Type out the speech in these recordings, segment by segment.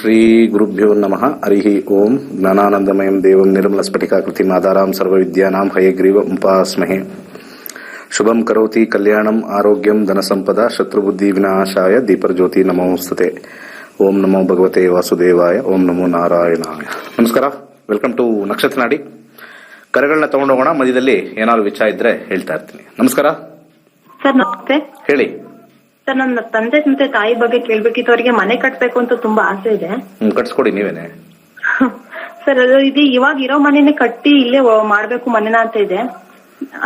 ಶ್ರೀ ಗುರುಭ್ಯೋ ನಮಃ. ಹರಿ ಓಂ. ಜ್ಞಾನಾನಂದಮಯಂ ದೇವಂ ನಿರ್ಮಲಸ್ಫಟಿಕಾಕೃತಿಂ ಆಧಾರಾಂ ಸರ್ವವಿದ್ಯಾನಾಂ ಹಯಗ್ರೀವಂ ಉಪಾಸ್ಮಹೇ. ಶುಭಂ ಕರೋತಿ ಕಲ್ಯಾಣಂ ಆರೋಗ್ಯಂ ಧನಸಂಪದ ಶತ್ರುಬುದ್ಧಿ ವಿನಾಶಾಯ ದೀಪರ್ಜ್ಯೋತಿ ನಮೋಸ್ತುತೆ. ಓಂ ನಮೋ ಭಗವತೆ ವಾಸುದೇವಾಯ. ಓಂ ನಮೋ ನಾರಾಯಣಾಯ. ನಮಸ್ಕಾರ, ವೆಲ್ಕಮ್ ಟು ನಕ್ಷತ್ರ ನಾಡಿ. ಕರೆಗಳನ್ನ ತಗೊಂಡೋಗೋಣ. ಮಧ್ಯದಲ್ಲಿ ಏನಾದ್ರು ವಿಚಾರ ಇದ್ರೆ ಹೇಳ್ತಾ ಇರ್ತೀನಿ. ನಮಸ್ಕಾರ ಸರ್. ನಮಸ್ತೆ. ಹೇಳಿ ಸರ್, ನನ್ನ ತಂದೆ ಮತ್ತೆ ತಾಯಿ ಬಗ್ಗೆ ಕೇಳ್ಬೇಕಿತ್ತು. ಅವರಿಗೆ ಮನೆ ಕಟ್ಬೇಕು ಅಂತ ತುಂಬಾ ಆಸೆ ಇದೆ. ಕಟ್ಸ್ಕೊಡಿ ನೀವೇನೆ. ಸರ್, ಅದು ಇದು ಇವಾಗ ಇರೋ ಮನೆನೇ ಕಟ್ಟಿ ಇಲ್ಲೇ ಮಾಡ್ಬೇಕು ಮನೆನ ಅಂತ ಇದೆ.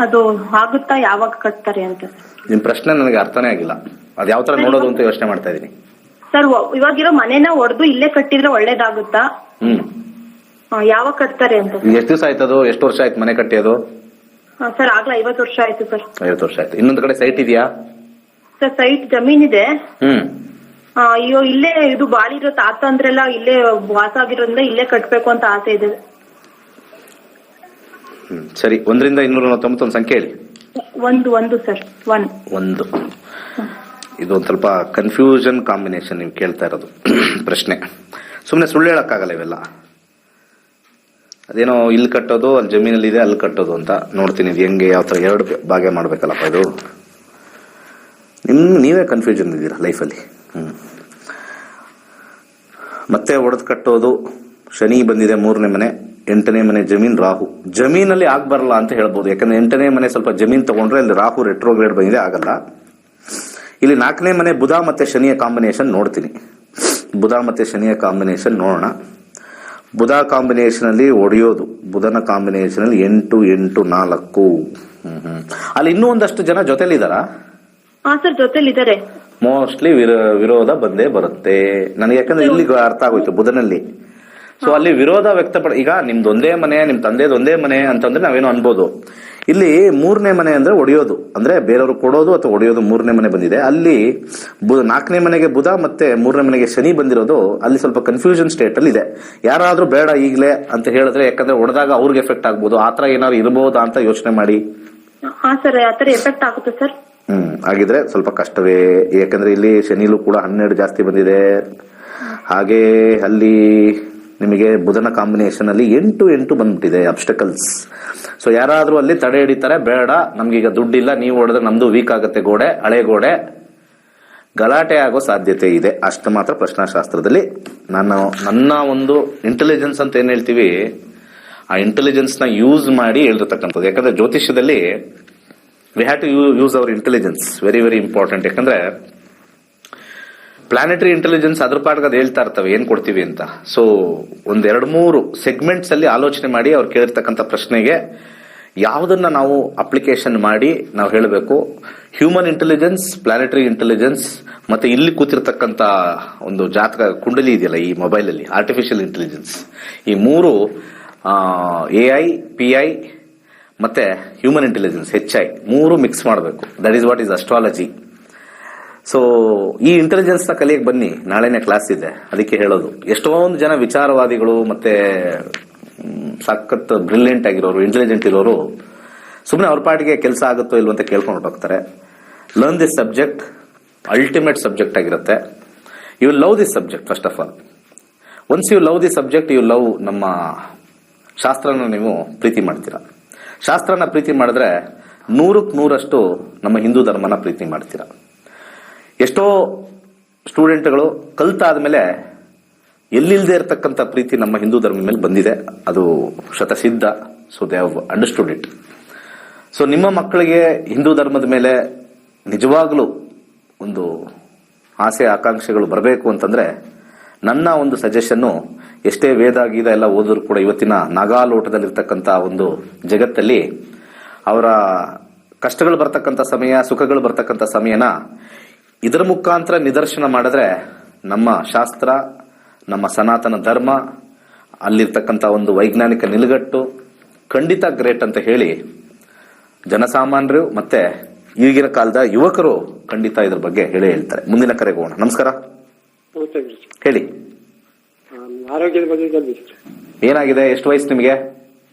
ಅದು ಆಗುತ್ತಾ? ಯಾವಾಗ ಕಟ್ತಾರೆ ಅಂತ? ನಿಮ್ ಪ್ರಶ್ನೆ ನನಗೆ ಅರ್ಥನೇ ಆಗಿಲ್ಲ. ಅದ್ ಯಾವ ತರ ನೋಡೋದು ಅಂತ ಯೋಚನೆ ಮಾಡ್ತಾ ಇದೀನಿ. ಸರ್, ಇವಾಗಿರೋ ಮನೆನ ಒಡೆದು ಇಲ್ಲೇ ಕಟ್ಟಿದ್ರೆ ಒಳ್ಳೇದಾಗುತ್ತಾ? ಯಾವಾಗ ಕಟ್ತಾರೆ ಅಂತ? ಎಷ್ಟು ದಿವಸ ಆಯ್ತದು? ಎಷ್ಟು ವರ್ಷ ಆಯ್ತು ಮನೆ ಕಟ್ಟಿಯೋದು? ಸರ್, ಆಗ್ಲೇ 50 ವರ್ಷ ಆಯ್ತು ಸರ್. 50 ವರ್ಷ ಆಯ್ತು. ಇನ್ನೊಂದ್ ಕಡೆ ಸೈಟ್ ಇದೆಯಾ? ಸರ್, ಸೈಟ್ ಜಮೀನ್ ಇದೆ. ಅಯ್ಯೋ, ಇಲ್ಲೇ ಇದು ಬಾಳಿರೋ ತಾತ ಅಂದ್ರೆಲ್ಲ ಇಲ್ಲೇ ವಾಸ ಆಗಿರೋದ್ರಿಂದ ಇಲ್ಲೇ ಕಟ್ಬೇಕು ಅಂತ ಆಸೆ ಇದೆ. ಸರಿ, 1 ರಿಂದ 291 ಒಂದು ಸಂಖ್ಯೆ ಹೇಳಿ. ಒಂದು ಸರ್. ಒಂದು. ಇದು ಒಂದ್ ಸ್ವಲ್ಪ ಕನ್ಫ್ಯೂಷನ್ ಕಾಂಬಿನೇಷನ್ ನೀವು ಕೇಳ್ತಾ ಇರೋದು ಪ್ರಶ್ನೆ. ಸುಮ್ನೆ ಸುಳ್ಳು ಹೇಳಕ್ಕಾಗಲ್ಲ ಇವೆಲ್ಲ. ಅದೇನೋ ಇಲ್ಲಿ ಕಟ್ಟೋದು, ಅಲ್ಲಿ ಜಮೀನಲ್ಲಿ ಇದೆ, ಅಲ್ಲಿ ಕಟ್ಟೋದು ಅಂತ ನೋಡ್ತೀನಿ. ಇದು ಹೆಂಗೆ, ಯಾವ ತರ 2 ಭಾಗ ಮಾಡ್ಬೇಕಲ್ಲಪ್ಪ ಇದು. ನೀವೇ ಕನ್ಫ್ಯೂಷನ್ ಇದ್ದೀರಾ ಲೈಫಲ್ಲಿ. ಮತ್ತೆ ಒಡೆದು ಕಟ್ಟೋದು. ಶನಿ ಬಂದಿದೆ 3ನೇ ಮನೆ, 8ನೇ ಮನೆ ಜಮೀನ್, ರಾಹು. ಜಮೀನಲ್ಲಿ ಆಗ್ಬರಲ್ಲ ಅಂತ ಹೇಳ್ಬೋದು. ಯಾಕಂದ್ರೆ 8ನೇ ಮನೆ ಸ್ವಲ್ಪ ಜಮೀನ್ ತಗೊಂಡ್ರೆ ಅಲ್ಲಿ ರಾಹು ರೆಟ್ರೋಗ್ರೇಡ್ ಬಂದಿದೆ, ಆಗಲ್ಲ. ಇಲ್ಲಿ 4ನೇ ಮನೆ ಬುಧ ಮತ್ತೆ ಶನಿಯ ಕಾಂಬಿನೇಷನ್ ನೋಡ್ತೀನಿ. ಬುಧ ಮತ್ತೆ ಶನಿಯ ಕಾಂಬಿನೇಷನ್ ನೋಡೋಣ. ಬುಧ ಕಾಂಬಿನೇಷನ್ ಅಲ್ಲಿ ಒಡೆಯೋದು. ಬುಧನ ಕಾಂಬಿನೇಷನ್ ಅಲ್ಲಿ 8, 8, 4. ಅಲ್ಲಿ ಇನ್ನೂ ಒಂದಷ್ಟು ಜನ ಜೊತೆಲಿ ಇದಾರಾ? ಸರ್, ಜೊತೆಲಿ ಇದಾರೆ. ಮೋಸ್ಟ್ಲಿ ವಿರೋಧ ಬಂದೇ ಬರುತ್ತೆ ನನಗೆ. ಯಾಕಂದ್ರೆ ಇಲ್ಲಿ ಅರ್ಥ ಆಗೋಯ್ತು ಬುಧನಲ್ಲಿ. ಸೊ ಅಲ್ಲಿ ವಿರೋಧ ಈಗ ನಿಮ್ದು ಒಂದೇ ಮನೆ, ನಿಮ್ ತಂದೆದು ಒಂದೇ ಮನೆ ಅಂತಂದ್ರೆ ನಾವೇನೋ ಅನ್ಬೋದು. ಇಲ್ಲಿ 3ನೇ ಮನೆ ಅಂದ್ರೆ ಒಡೆಯೋದು, ಅಂದ್ರೆ ಬೇರೆಯವರು ಕೊಡೋದು ಅಥವಾ ಒಡೆಯೋದು. 3ನೇ ಮನೆ ಬಂದಿದೆ. ಅಲ್ಲಿ 4ನೇ ಮನೆಗೆ ಬುಧ ಮತ್ತೆ 3ನೇ ಮನೆಗೆ ಶನಿ ಬಂದಿರೋದು. ಅಲ್ಲಿ ಸ್ವಲ್ಪ ಕನ್ಫ್ಯೂಷನ್ ಸ್ಟೇಟ್ ಅಲ್ಲಿ ಇದೆ. ಯಾರಾದ್ರೂ ಬೇಡ ಈಗಲೇ ಅಂತ ಹೇಳಿದ್ರೆ, ಯಾಕಂದ್ರೆ ಒಡೆದಾಗ ಅವ್ರಿಗೆ ಎಫೆಕ್ಟ್ ಆಗ್ಬೋದು. ಆತರ ಏನಾದ್ರು ಇರಬಹುದಾ ಅಂತ ಯೋಚನೆ ಮಾಡಿ. ಸರ್, ಆತರ ಎಫೆಕ್ಟ್ ಆಗುತ್ತೆ ಸರ್. ಹಾಗಿದ್ರೆ ಸ್ವಲ್ಪ ಕಷ್ಟವೇ. ಯಾಕಂದ್ರೆ ಇಲ್ಲಿ ಶನಿಲೂ ಕೂಡ 12 ಜಾಸ್ತಿ ಬಂದಿದೆ. ಹಾಗೆ ಅಲ್ಲಿ ನಿಮಗೆ ಬುಧನ ಕಾಂಬಿನೇಷನ್ ಅಲ್ಲಿ 8, 8 ಬಂದ್ಬಿಟ್ಟಿದೆ, ಅಬ್ಸ್ಟಕಲ್ಸ್. ಸೊ ಯಾರಾದ್ರೂ ಅಲ್ಲಿ ತಡೆ ಹಿಡಿತಾರೆ, ಬೇಡ ನಮ್ಗೀಗ ದುಡ್ಡಿಲ್ಲ, ನೀವು ಹೊಡೆದ್ರೆ ನಮ್ದು ವೀಕ್ ಆಗುತ್ತೆ ಗೋಡೆ, ಹಳೆ ಗೋಡೆ, ಗಲಾಟೆ ಆಗೋ ಸಾಧ್ಯತೆ ಇದೆ. ಅಷ್ಟು ಮಾತ್ರ ಪ್ರಶ್ನಾಶಾಸ್ತ್ರದಲ್ಲಿ ನನ್ನ ಒಂದು ಇಂಟೆಲಿಜೆನ್ಸ್ ಅಂತ ಏನ್ ಹೇಳ್ತೀವಿ, ಆ ಇಂಟೆಲಿಜೆನ್ಸ್ ನ ಯೂಸ್ ಮಾಡಿ ಹೇಳಿರ್ತಕ್ಕಂಥದ್ದು. ಯಾಕಂದ್ರೆ ಜ್ಯೋತಿಷ್ಯದಲ್ಲಿ we have to use our intelligence. Very very important. ಯಾಕಂದ್ರೆ ಪ್ಲಾನೆಟರಿ ಇಂಟೆಲಿಜೆನ್ಸ್ ಅದ್ರ ಪಾಟ್ಗೆ ಅದು ಹೇಳ್ತಾ ಇರ್ತವೆ ಏನ್ ಕೊಡ್ತೀವಿ ಅಂತ. ಸೊ 1-2-3 ಸೆಗ್ಮೆಂಟ್ಸ್ ಅಲ್ಲಿ ಆಲೋಚನೆ ಮಾಡಿ ಅವ್ರು ಕೇಳಿರ್ತಕ್ಕಂಥ ಪ್ರಶ್ನೆಗೆ ಯಾವುದನ್ನ ನಾವು ಅಪ್ಲಿಕೇಶನ್ ಮಾಡಿ ನಾವು ಹೇಳಬೇಕು. ಹ್ಯೂಮನ್ ಇಂಟೆಲಿಜೆನ್ಸ್, ಪ್ಲಾನೆಟರಿ ಇಂಟೆಲಿಜೆನ್ಸ್, ಮತ್ತೆ ಇಲ್ಲಿ ಕೂತಿರ್ತಕ್ಕಂಥ ಒಂದು ಜಾತಕ ಕುಂಡಲಿ ಇದೆಯಲ್ಲ ಈ ಮೊಬೈಲ್ ಅಲ್ಲಿ, ಆರ್ಟಿಫಿಷಿಯಲ್ ಇಂಟೆಲಿಜೆನ್ಸ್. ಈ 3 AI, PI ಮತ್ತೆ ಹ್ಯೂಮನ್ ಇಂಟೆಲಿಜೆನ್ಸ್, HI 3 ಮಿಕ್ಸ್ ಮಾಡಬೇಕು. That is what is astrology. So ಈ ಇಂಟೆಲಿಜೆನ್ಸ್ ನ ಕಲಿಯಕ್ಕೆ ಬನ್ನಿ. ನಾಳೆನೇ ಕ್ಲಾಸ್ ಇದೆ, ಅದಕ್ಕೆ ಹೇಳೋದು. ಎಷ್ಟೊಂದು ಜನ ವಿಚಾರವಾದಿಗಳು ಮತ್ತೆ ಸಖತ್ ಬ್ರಿಲಿಯಂಟ್ ಆಗಿರೋರು, ಇಂಟೆಲಿಜೆಂಟ್ ಇರೋರು ಸುಮ್ಮನೆ ಅವ್ರ ಪಾಟಿಗೆ ಕೆಲಸ ಆಗುತ್ತೋ ಇಲ್ವೋ ಅಂತ ಕೇಳ್ಕೊಂಡು ಹೊರಟೋಗ್ತಾರೆ. Learn this subject. Ultimate subject ಆಗಿರುತ್ತೆ. You will love this subject first of all. Once you love this subject, you love ನಮ್ಮ ಶಾಸ್ತ್ರನ ನೀವು ಪ್ರೀತಿ ಮಾಡ್ತೀರಾ. ಶಾಸ್ತ್ರನ ಪ್ರೀತಿ ಮಾಡಿದ್ರೆ 100ಕ್ಕೆ 100ರಷ್ಟು ನಮ್ಮ ಹಿಂದೂ ಧರ್ಮನ ಪ್ರೀತಿ ಮಾಡ್ತೀರಾ. ಎಷ್ಟೋ ಸ್ಟೂಡೆಂಟ್ಗಳು ಕಲ್ತಾದ್ಮೇಲೆ ಎಲ್ಲಿಲ್ಲದೆ ಇರತಕ್ಕಂಥ ಪ್ರೀತಿ ನಮ್ಮ ಹಿಂದೂ ಧರ್ಮದ ಮೇಲೆ ಬಂದಿದೆ. ಅದು ಶತಸಿದ್ಧ. So they have understood it. So ನಿಮ್ಮ ಮಕ್ಕಳಿಗೆ ಹಿಂದೂ ಧರ್ಮದ ಮೇಲೆ ನಿಜವಾಗ್ಲೂ ಒಂದು ಆಸೆ ಆಕಾಂಕ್ಷೆಗಳು ಬರಬೇಕು ಅಂತಂದ್ರೆ ನನ್ನ ಒಂದು ಸಜೆಷನ್ನು, ಎಷ್ಟೇ ವೇದ ಗೀದ ಎಲ್ಲ ಓದಿದ್ರು ಕೂಡ ಇವತ್ತಿನ ನಾಗಾಲೋಟದಲ್ಲಿರ್ತಕ್ಕಂಥ ಒಂದು ಜಗತ್ತಲ್ಲಿ ಅವರ ಕಷ್ಟಗಳು ಬರ್ತಕ್ಕಂಥ ಸಮಯ, ಸುಖಗಳು ಬರ್ತಕ್ಕಂಥ ಸಮಯನ ಇದರ ಮುಖಾಂತರ ನಿದರ್ಶನ ಮಾಡಿದ್ರೆ ನಮ್ಮ ಶಾಸ್ತ್ರ, ನಮ್ಮ ಸನಾತನ ಧರ್ಮ, ಅಲ್ಲಿರ್ತಕ್ಕಂಥ ಒಂದು ವೈಜ್ಞಾನಿಕ ನಿಲುಗಟ್ಟು ಖಂಡಿತ ಗ್ರೇಟ್ ಅಂತ ಹೇಳಿ ಜನಸಾಮಾನ್ಯರು ಮತ್ತೆ ಈಗಿನ ಕಾಲದ ಯುವಕರು ಖಂಡಿತ ಇದ್ರ ಬಗ್ಗೆ ಹೇಳ್ತಾರೆ. ಮುಂದಿನ ಕರೆಗೆ ಹೋಗೋಣ. ನಮಸ್ಕಾರ, ಹೇಳಿ. ಆರೋಗ್ಯದ ಬಗ್ಗೆ ಏನಾಗಿದೆ? ಎಷ್ಟು ವಯಸ್ಸು ನಿಮಗೆ?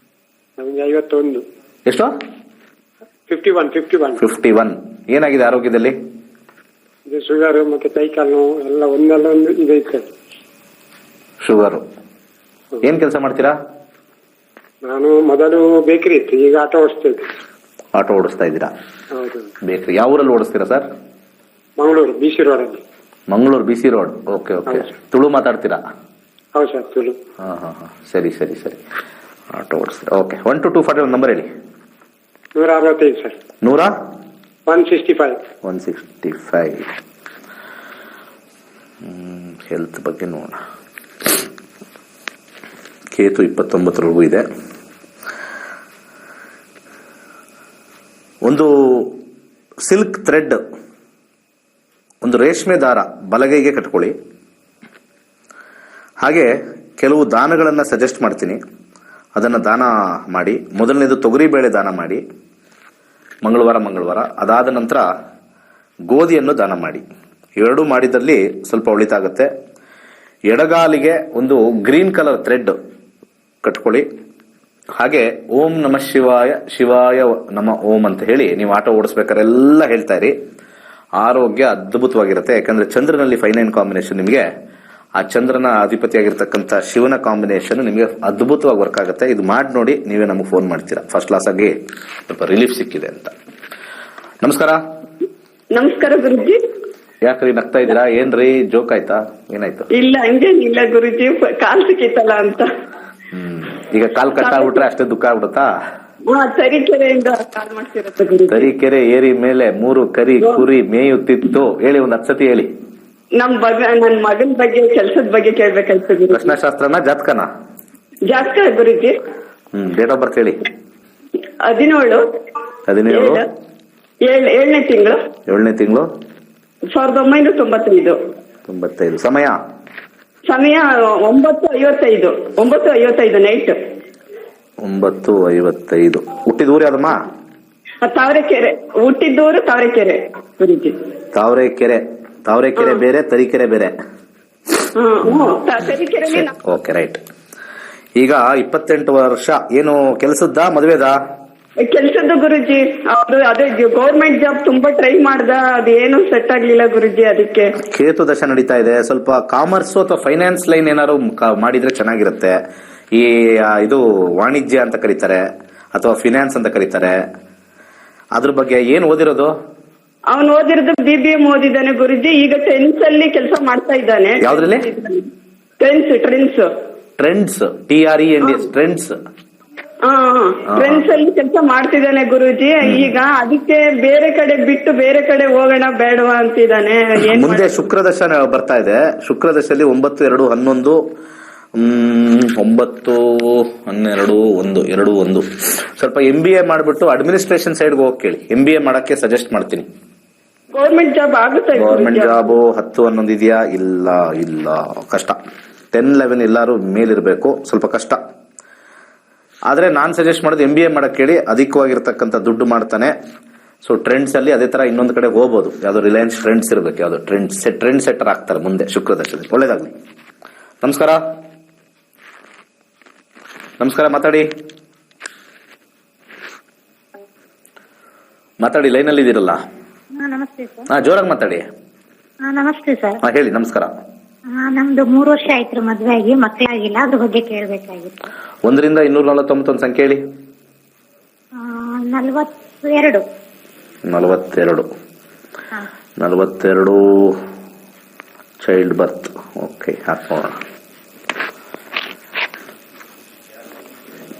ನಮಗೆ 51. ಎಷ್ಟು? 51. ಏನಾಗಿದೆ ಆರೋಗ್ಯದಲ್ಲಿ? ಶುಗರ್ ಮತ್ತೆ ಕೈ ಕಾಲು ನೋವು ಎಲ್ಲ ಒಂದಲ್ಲ ಒಂದು ಇದೆ. ಶುಗರು. ಏನ್ ಕೆಲಸ ಮಾಡ್ತೀರಾ? ನಾನು ಮೊದಲು ಬೇಕರಿ ಇತ್ತು, ಈಗ ಆಟೋ ಓಡಿಸ್ತಾ ಇದ್ದೆ. ಆಟೋ ಓಡಿಸ್ತಾ ಇದ್ದೀರಾ? ಹೌದು. ಬೇಕ್ರಿ. ಯಾವ ಊರಲ್ಲಿ ಓಡಿಸ್ತೀರಾ ಸರ್? ಮಂಗಳೂರು BC ರೋಡಲ್ಲಿ. Mangaluru BC road. Okay okay. ಹೌದು. ತುಳು ಮಾತಾಡ್ತೀರಾ? ಹೌದು ಸರ್, ತುಳು. ಹಾ. ಸರಿ. ಆಟೋ ಓಡಿಸ್ತೀರಾ. ಓಕೆ. 1 to 240 ಒಂದು ನಂಬರ್ ಹೇಳಿ. 165 ಸರ್. 165. 165. ಹೆಲ್ತ್ ಬಗ್ಗೆ ನೋಡೋಣ. ಕೇತು 29ರವರೆಗೂ ಇದೆ. ಒಂದು ಸಿಲ್ಕ್ ಥ್ರೆಡ್, ಒಂದು ರೇಷ್ಮೆ ದಾರ ಬಲಗೈಗೆ ಕಟ್ಕೊಳ್ಳಿ. ಹಾಗೆ ಕೆಲವು ದಾನಗಳನ್ನು ಸಜೆಸ್ಟ್ ಮಾಡ್ತೀನಿ, ಅದನ್ನು ದಾನ ಮಾಡಿ. ಮೊದಲನೇದು ತೊಗರಿಬೇಳೆ ದಾನ ಮಾಡಿ ಮಂಗಳವಾರ. ಅದಾದ ನಂತರ ಗೋಧಿಯನ್ನು ದಾನ ಮಾಡಿ. ಎರಡೂ ಮಾಡಿದಲ್ಲಿ ಸ್ವಲ್ಪ ಒಳಿತಾಗುತ್ತೆ. ಎಡಗಾಲಿಗೆ ಒಂದು ಗ್ರೀನ್ ಕಲರ್ ಥ್ರೆಡ್ ಕಟ್ಕೊಳ್ಳಿ. ಹಾಗೆ ಓಂ ನಮಃ ಶಿವಾಯ ನಮ ಓಂ ಅಂತ ಹೇಳಿ ನೀವು ಆಟೋ ಓಡಿಸ್ಬೇಕಾದ್ರೆ ಎಲ್ಲ ಹೇಳ್ತಾ ಇರಿ. ಆರೋಗ್ಯ ಅದ್ಭುತವಾಗಿರುತ್ತೆ. ಯಾಕಂದ್ರೆ ಚಂದ್ರನಲ್ಲಿ 5-9 ಕಾಂಬಿನೇಷನ್, ನಿಮಗೆ ಆ ಚಂದ್ರನ ಅಧಿಪತಿಯಾಗಿರ್ತಕ್ಕಂಥ ಶಿವನ ಕಾಂಬಿನೇಷನ್ ನಿಮಗೆ ಅದ್ಭುತವಾಗಿ ವರ್ಕ್ ಆಗುತ್ತೆ. ಇದು ಮಾಡಿ ನೋಡಿ, ನೀವೇ ನಮಗೆ ಫೋನ್ ಮಾಡ್ತೀರಾ. ಫಸ್ಟ್ ಕ್ಲಾಸ್ ಆಗಿ ಸ್ವಲ್ಪ ರಿಲೀಫ್ ಸಿಕ್ಕಿದೆ ಅಂತ. ನಮಸ್ಕಾರ. ನಮಸ್ಕಾರ ಗುರುಜಿ. ಯಾಕ್ರಿ ನಗ್ತಾ ಇದ್ದೀರಾ? ಏನ್ರಿ ಜೋಕ್ ಆಯ್ತಾ? ಏನಾಯ್ತು? ಇಲ್ಲ ಹಂಗೇನಿಲ್ಲ ಗುರುಜಿ, ಕಾಲ್ ಸಿಕ್ಕಿತ್ತಲ್ಲ ಅಂತ. ಈಗ ಕಾಲ್ ಕಟ್ಟಾಗ್ಬಿಟ್ರೆ ಅಷ್ಟೇ ದುಃಖ ಆಗ್ಬಿಡುತ್ತಾ? ತರೀಕೆರೆಯಿಂದ ಕಾಲ್ ಮಾಡ್ತಿರತ್ತೆ ಗುರುಜಿ. ತರೀಕೆರೆ ಏರಿ ಮೇಲೆ 3 ಕರಿ ಕುರಿ ಮೇಯುತ್ತಿತ್ತು. ಹೇಳಿ, ಒಂದು 10 ಸತಿ ಹೇಳಿ. ನನ್ ಮಗನ ಬಗ್ಗೆ, ಕೆಲ್ಸದ ಬಗ್ಗೆ ಕೇಳ್ಬೇಕಾಯ್ತು ಗುರುಜಿ. ಪ್ರಶ್ನಾಶಾಸ್ತ್ರನ ಜಾತಕನ? ಜಾಸ್ತಿ ಗುರುಜಿ. ಡೇಟ್ ಆಫ್ ಬರ್ತ್ ಹೇಳಿ. 17 7ನೇ ತಿಂಗಳು 1995. ಸಮಯ 9:55 ನೈಟ್. 9:55. ಹುಟ್ಟಿದ ಊರು ಯಾವ್ದಮ್ಮ? ತಾವರೆಕೆರೆ. ಹುಟ್ಟಿದ್ದೂರು ತಾವರೆಕೆರೆ ಗುರುಜಿ. ತಾವರೆಕೆರೆ ಬೇರೆ, ತರೀಕೆರೆ ಬೇರೆ. ತರೀಕೆರೆ. Okay, right. ಈಗ 28 ವರ್ಷ. ಏನು ಕೆಲಸದ ಮದುವೆದ? ಕೆಲ್ಸದ್ದು ಗುರುಜಿ. ಅವ್ರು ಅದೇ ಗೌರ್ಮೆಂಟ್ ಜಾಬ್ ತುಂಬಾ ಟ್ರೈ ಮಾಡ್ದ, ಅದೇನು ಸೆಟ್ ಆಗ್ಲಿಲ್ಲ ಗುರುಜಿ. ಅದಕ್ಕೆ ಕೇತು ದಶ ನಡೀತಾ ಇದೆ. ಸ್ವಲ್ಪ ಕಾಮರ್ಸ್ ಅಥವಾ ಫೈನಾನ್ಸ್ ಲೈನ್ ಏನಾದ್ರು ಮಾಡಿದ್ರೆ ಚೆನ್ನಾಗಿರುತ್ತೆ. ಇದು ವಾಣಿಜ್ಯ ಅಂತ ಕರೀತಾರೆ ಅಥವಾ ಫಿನಾನ್ಸ್ ಅಂತ ಕರೀತಾರೆ. ಅದ್ರ ಬಗ್ಗೆ ಏನ್ ಓದಿರೋದು? ಅವನು ಓದಿರೋದು BBA ಓದಿದ್ದಾನೆ ಗುರುಜಿ. ಈಗ ಟ್ರೆಂಡ್ಸ್ ಅಲ್ಲಿ ಕೆಲಸ ಮಾಡ್ತಾ ಇದ್ದಾನೆ. ಯಾವ್ದ್ರಲ್ಲಿ? Trends TRENDS. ಟ್ರೆಂಡ್ಸ್ ಅಲ್ಲಿ ಕೆಲಸ ಮಾಡ್ತಿದ್ದಾನೆ ಗುರುಜಿ. ಈಗ ಅದಕ್ಕೆ ಬೇರೆ ಕಡೆ ಬಿಟ್ಟು ಬೇರೆ ಕಡೆ ಹೋಗೋಣ ಬೇಡವಾ ಅಂತಿದ್ದಾನೆ. ಮುಂದೆ ಶುಕ್ರದಶ ಬರ್ತಾ ಇದೆ. ಶುಕ್ರದಶಲ್ಲಿ 9-2-11 9-12-1 ಸ್ವಲ್ಪ MBA ಮಾಡ್ಬಿಟ್ಟು ಅಡ್ಮಿನಿಸ್ಟ್ರೇಷನ್ ಸೈಡ್ಗೆ ಹೋಗಿ ಕೇಳಿ. MBA ಮಾಡಕ್ಕೆ ಸಜೆಸ್ಟ್ ಮಾಡ್ತೀನಿ. ಗೌರ್ಮೆಂಟ್ ಜಾಬ್ ಆಗುತ್ತೆ? ಗೌರ್ಮೆಂಟ್ ಜಾಬ್ 10-11 ಇದೆಯಾ? ಇಲ್ಲ, ಕಷ್ಟ. 10-11 ಎಲ್ಲಾರು ಮೇಲಿರ್ಬೇಕು, ಸ್ವಲ್ಪ ಕಷ್ಟ. ಆದ್ರೆ ನಾನ್ ಸಜೆಸ್ಟ್ ಮಾಡೋದು MBA ಮಾಡಕ್ ಹೇಳಿ. ಅಧಿಕವಾಗಿರ್ತಕ್ಕಂಥ ದುಡ್ಡು ಮಾಡ್ತಾನೆ. ಸೊ ಟ್ರೆಂಡ್ಸ್ ಅಲ್ಲಿ ಅದೇ ತರ ಇನ್ನೊಂದು ಕಡೆ ಹೋಗ್ಬೋದು. ಯಾವ್ದು ರಿಲಯನ್ಸ್ ಟ್ರೆಂಡ್ಸ್ ಇರ್ಬೇಕು, ಯಾವ್ದು ಟ್ರೆಂಡ್ ಸೆಟ್ಟರ್ ಆಗ್ತಾರೆ ಮುಂದೆ ಶುಕ್ರದಶದಲ್ಲಿ. ಒಳ್ಳೇದಾಗ್ಲಿ. ನಮಸ್ಕಾರ. ಮಾತಾಡಿ ಲೈನಲ್ಲಿ ಇದೀರಲ್ಲ. ನಮಸ್ತೆ ಸರ್. ಜೋರಾಗಿ ಮಾತಾಡಿ. ನಮಸ್ತೆ ಸರ್. ಹೇಳಿ. ನಮಸ್ಕಾರ. ನಮ್ದು 3 ವರ್ಷ ಆಯ್ತು ಮದ್ವೆ ಆಗಿ, ಮಕ್ಕಳಾಗಿಲ್ಲ. ಅದ್ರ ಬಗ್ಗೆ ಕೇಳ್ಬೇಕಾಗಿತ್ತು. 1ರಿಂದ 249 ಸಂಖ್ಯೆ ಹೇಳಿ. 42. 42 ಚೈಲ್ಡ್ ಬರ್ತ್. ಓಕೆ, ಹಾಕೋಣ.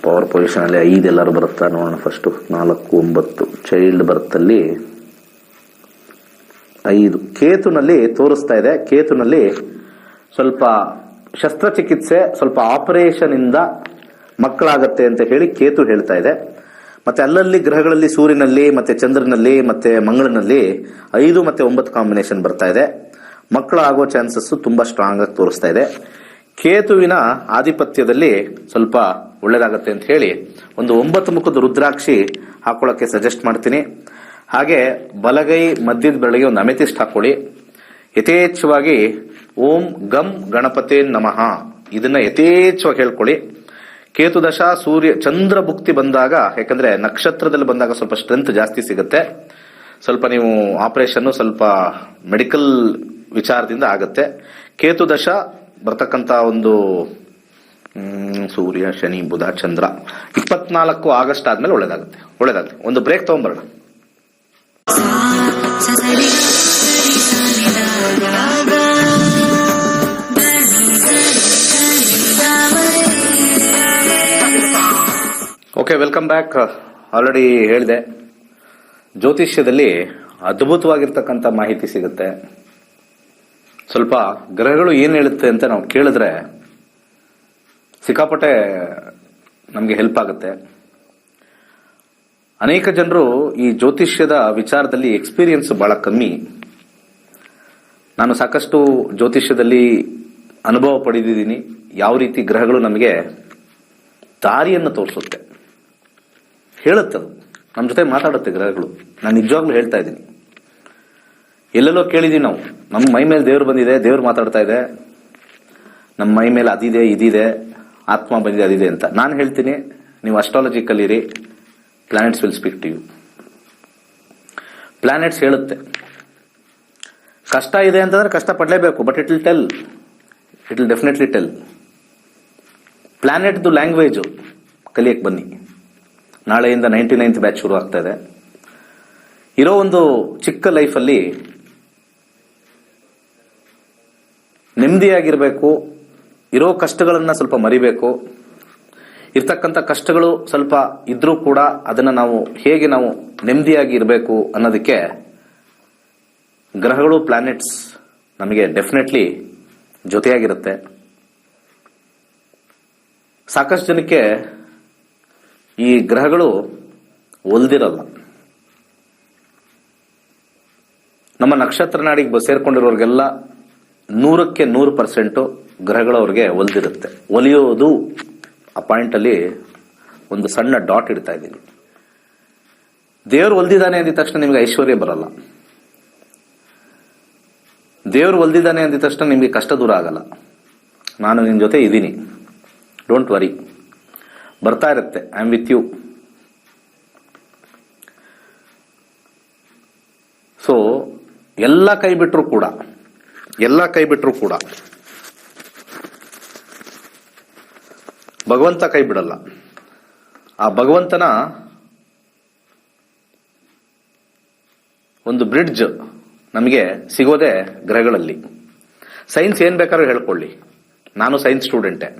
ಪವರ್ ಪೊಸಿಷನ್ ಅಲ್ಲಿ 5 ಎಲ್ಲರೂ ಬರುತ್ತಾ ನೋಡೋಣ. ಫಸ್ಟ್ 4, 9 ಚೈಲ್ಡ್ ಬರ್ತ್ ಅಲ್ಲಿ 5 ಕೇತುನಲ್ಲಿ ತೋರಿಸ್ತಾ ಇದೆ. ಕೇತುನಲ್ಲಿ ಸ್ವಲ್ಪ ಶಸ್ತ್ರಚಿಕಿತ್ಸೆ, ಸ್ವಲ್ಪ ಆಪರೇಷನ್ ಇಂದ ಮಕ್ಕಳಾಗತ್ತೆ ಅಂತ ಹೇಳಿ ಕೇತು ಹೇಳ್ತಾ ಇದೆ. ಮತ್ತೆ ಅಲ್ಲಲ್ಲಿ ಗ್ರಹಗಳಲ್ಲಿ ಸೂರ್ಯನಲ್ಲಿ ಮತ್ತೆ ಚಂದ್ರನಲ್ಲಿ ಮತ್ತೆ ಮಂಗಳನಲ್ಲಿ 5 ಮತ್ತು 9 ಕಾಂಬಿನೇಷನ್ ಬರ್ತಾ ಇದೆ. ಮಕ್ಕಳಾಗೋ ಚಾನ್ಸಸ್ ತುಂಬಾ ಸ್ಟ್ರಾಂಗ್ ಆಗಿ ತೋರಿಸ್ತಾ ಇದೆ. ಕೇತುವಿನ ಆಧಿಪತ್ಯದಲ್ಲಿ ಸ್ವಲ್ಪ ಒಳ್ಳೇದಾಗತ್ತೆ ಅಂತ ಹೇಳಿ ಒಂದು 9 ಮುಖದ ರುದ್ರಾಕ್ಷಿ ಹಾಕೊಳ್ಳಕ್ಕೆ ಸಜೆಸ್ಟ್ ಮಾಡ್ತೀನಿ. ಹಾಗೆ ಬಲಗೈ ಮಧ್ಯದ ಬೆರಳಿಗೆ ಒಂದು ಅಮೆಥಿಸ್ಟ್ ಹಾಕೊಳ್ಳಿ. ಯಥೇಚ್ಛವಾಗಿ ಓಂ ಗಂ ಗಣಪತಿ ನಮಃ ಇದನ್ನ ಯಥೇಚ್ಛವಾಗಿ ಹೇಳ್ಕೊಳ್ಳಿ. ಕೇತು ದಶ ಚಂದ್ರ ಭುಕ್ತಿ ಬಂದಾಗ, ಯಾಕಂದ್ರೆ ನಕ್ಷತ್ರದಲ್ಲಿ ಬಂದಾಗ ಸ್ವಲ್ಪ ಸ್ಟ್ರೆಂತ್ ಜಾಸ್ತಿ ಸಿಗುತ್ತೆ. ಸ್ವಲ್ಪ ನೀವು ಆಪರೇಷನ್ ಸ್ವಲ್ಪ ಮೆಡಿಕಲ್ ವಿಚಾರದಿಂದ ಆಗುತ್ತೆ. ಕೇತು ದಶ ಬರ್ತಕ್ಕಂಥ ಒಂದು ಸೂರ್ಯ ಶನಿ ಬುಧ ಚಂದ್ರ 24 ಆಗಸ್ಟ್ ಆದ್ಮೇಲೆ ಒಳ್ಳೇದಾಗುತ್ತೆ. ಒಂದು ಬ್ರೇಕ್ ತಗೊಂಡ್ಬರೋಣ. Okay, welcome back. ಆಲ್ರೆಡಿ ಹೇಳಿದೆ, ಜ್ಯೋತಿಷ್ಯದಲ್ಲಿ ಅದ್ಭುತವಾಗಿರ್ತಕ್ಕಂಥ ಮಾಹಿತಿ ಸಿಗುತ್ತೆ. ಸ್ವಲ್ಪ ಗ್ರಹಗಳು ಏನು ಹೇಳುತ್ತೆ ಅಂತ ನಾವು ಕೇಳಿದ್ರೆ ಸಿಕ್ಕಾಪಟ್ಟೆ ನಮಗೆ ಹೆಲ್ಪ್ ಆಗುತ್ತೆ. ಅನೇಕ ಜನರು ಈ ಜ್ಯೋತಿಷ್ಯದ ವಿಚಾರದಲ್ಲಿ ಎಕ್ಸ್ಪೀರಿಯನ್ಸ್ ಬಹಳ ಕಮ್ಮಿ. ನಾನು ಸಾಕಷ್ಟು ಜ್ಯೋತಿಷ್ಯದಲ್ಲಿ ಅನುಭವ ಪಡೆದಿದ್ದೀನಿ. ಯಾವ ರೀತಿ ಗ್ರಹಗಳು ನಮಗೆ ದಾರಿಯನ್ನು ತೋರಿಸುತ್ತೆ, ಹೇಳುತ್ತದು, ನಮ್ಮ ಜೊತೆ ಮಾತಾಡುತ್ತೆ ಗ್ರಹಗಳು. ನಾನು ನಿಜವಾಗ್ಲೂ ಹೇಳ್ತಾ ಇದ್ದೀನಿ. ಎಲ್ಲೆಲ್ಲೋ ಕೇಳಿದೀವಿ ನಾವು, ನಮ್ಮ ಮೈ ಮೇಲೆ ದೇವ್ರು ಬಂದಿದೆ, ದೇವ್ರು ಮಾತಾಡ್ತಾ ಇದೆ, ನಮ್ಮ ಮೈ ಮೇಲೆ ಅದಿದೆ ಇದಿದೆ, ಆತ್ಮ ಬಂದಿದೆ ಅದಿದೆ ಅಂತ. ನಾನು ಹೇಳ್ತೀನಿ, ನೀವು ಅಸ್ಟ್ರಾಲಜಿ ಕಲೀರಿ, planets will speak to you. Planets ಹೇಳುತ್ತೆ. ಕಷ್ಟ ಇದೆ ಅಂತಂದ್ರೆ ಕಷ್ಟ ಪಡಲೇಬೇಕು, but it will definitely tell. ಪ್ಲಾನೆಟ್ದು ಲ್ಯಾಂಗ್ವೇಜು ಕಲಿಯಕ್ಕೆ ಬನ್ನಿ. ನಾಳೆಯಿಂದ 99th ಬ್ಯಾಚ್ ಶುರು ಆಗ್ತಾ ಇದೆ. ಇರೋ ಒಂದು ಚಿಕ್ಕ ಲೈಫಲ್ಲಿ ನೆಮ್ಮದಿಯಾಗಿರ್ಬೇಕು, ಇರೋ ಕಷ್ಟಗಳನ್ನ ಸ್ವಲ್ಪ ಮರಿಬೇಕು. ಇರ್ತಕ್ಕಂಥ ಕಷ್ಟಗಳು ಸ್ವಲ್ಪ ಇದ್ರೂ ಕೂಡ ಅದನ್ನ ನಾವು ಹೇಗೆ ನಾವು ನೆಮ್ಮದಿಯಾಗಿ ಇರಬೇಕು ಅನ್ನೋದಕ್ಕೆ ಗ್ರಹಗಳು, ಪ್ಲಾನೆಟ್ಸ್ ನಮಗೆ ಡೆಫಿನೆಟ್ಲಿ ಜೊತೆಯಾಗಿರುತ್ತೆ. ಸಾಕಷ್ಟು ಜನಕ್ಕೆ ಈ ಗ್ರಹಗಳು ಒಲ್ದಿರಲ್ಲ. ನಮ್ಮ ನಕ್ಷತ್ರ ನಾಡಿಗೆ ಸೇರ್ಕೊಂಡಿರೋರಿಗೆಲ್ಲ 100ಕ್ಕೆ 100% ಗ್ರಹಗಳು ಅವ್ರಿಗೆ ಒಲ್ದಿರುತ್ತೆ. ಒಲಿಯೋದು ಆ ಪಾಯಿಂಟ್ ಅಲ್ಲಿ ಒಂದು ಸಣ್ಣ ಡಾಟ್ ಇಡ್ತಾ ಇದ್ದೀನಿ. ದೇವರು ಒಲ್ದಿದ್ದಾನೆ ಅಂದಿದ ತಕ್ಷಣ ನಿಮಗೆ ಐಶ್ವರ್ಯ ಬರಲ್ಲ. ದೇವರು ಒಲ್ದಿದ್ದಾನೆ ಅಂದಿದ ತಕ್ಷಣ ನಿಮಗೆ ಕಷ್ಟ ದೂರ ಆಗಲ್ಲ. ನಾನು ನಿನ್ನ ಜೊತೆ ಇದ್ದೀನಿ, ಡೋಂಟ್ ವರಿ, ಬರ್ತಾ ಇರುತ್ತೆ, I am with you. So ಎಲ್ಲ ಕೈ ಬಿಟ್ಟರು ಕೂಡ ಭಗವಂತ ಕೈ ಬಿಡಲ್ಲ. ಆ ಭಗವಂತನ ಒಂದು ಬ್ರಿಡ್ಜ್ ನಮಗೆ ಸಿಗೋದೇ ಗ್ರಹಗಳಲ್ಲಿ. ಸೈನ್ಸ್ ಏನ್ ಬೇಕಾದ್ರೂ ಹೇಳ್ಕೊಳ್ಳಿ, ನಾನು ಸೈನ್ಸ್ ಸ್ಟೂಡೆಂಟೇ.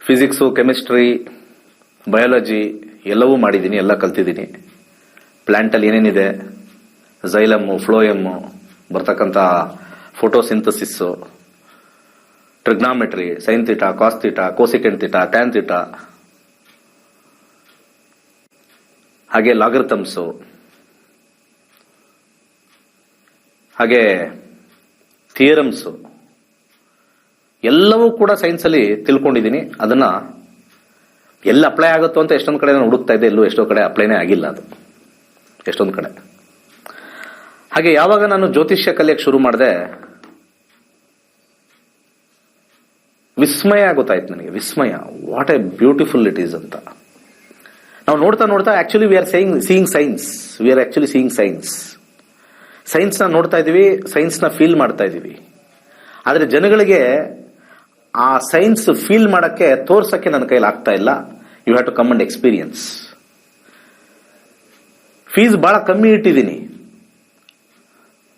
ಫಿಸಿಕ್ಸು, ಕೆಮಿಸ್ಟ್ರಿ, ಬಯಾಲಜಿ ಎಲ್ಲವೂ ಮಾಡಿದ್ದೀನಿ, ಎಲ್ಲ ಕಲ್ತಿದ್ದೀನಿ. ಪ್ಲಾಂಟಲ್ಲಿ ಏನೇನಿದೆ, ಝೈಲಮ್ಮು, ಫ್ಲೋಯಮ್ಮು, ಬರ್ತಕ್ಕಂಥ photosynthesis, trigonometry, sine theta, cos theta, cosecant theta, tan theta, ಹಾಗೆ ಲಾಗರಿಥಮ್ಸು, ಹಾಗೆ ಥಿಯರಮ್ಸು ಎಲ್ಲವೂ ಕೂಡ ಸೈನ್ಸಲ್ಲಿ ತಿಳ್ಕೊಂಡಿದ್ದೀನಿ. ಅದನ್ನ ಎಲ್ಲ ಅಪ್ಲೈ ಆಗುತ್ತೋ ಅಂತ ಎಷ್ಟೊಂದು ಕಡೆ ನಾನು ಹುಡುಕ್ತಾ ಇದ್ದೆ, ಎಲ್ಲೂ ಎಷ್ಟೋ ಕಡೆ ಅಪ್ಲೈನೇ ಆಗಿಲ್ಲ ಅದು, ಎಷ್ಟೊಂದು ಕಡೆ. ಹಾಗೆ ಯಾವಾಗ ನಾನು ಜ್ಯೋತಿಷ್ಯ ಕಲಿಯಕ್ಕೆ ಶುರು ಮಾಡಿದೆ, ವಿಸ್ಮಯ ಗೊತ್ತಾಯ್ತು ನನಗೆ. ವಿಸ್ಮಯ, what a beautiful it is ಅಂತ. ನಾವು ನೋಡ್ತಾ actually we are seeing science. We are actually seeing science. Science ನ ನೋಡ್ತಾ ಇದೀವಿ, ಸೈನ್ಸ್ ನ ಫೀಲ್ ಮಾಡ್ತಾ ಇದೀವಿ. ಆದ್ರೆ ಜನಗಳಿಗೆ ಆ ಸೈನ್ಸ್ ಫೀಲ್ ಮಾಡಕ್ಕೆ, ತೋರ್ಸಕ್ಕೆ ನನ್ನ ಕೈಲಿ ಆಗ್ತಾ ಇಲ್ಲ. You have to come and experience. Fees ಬಹಳ ಕಮ್ಮಿ ಇಟ್ಟಿದ್ದೀನಿ.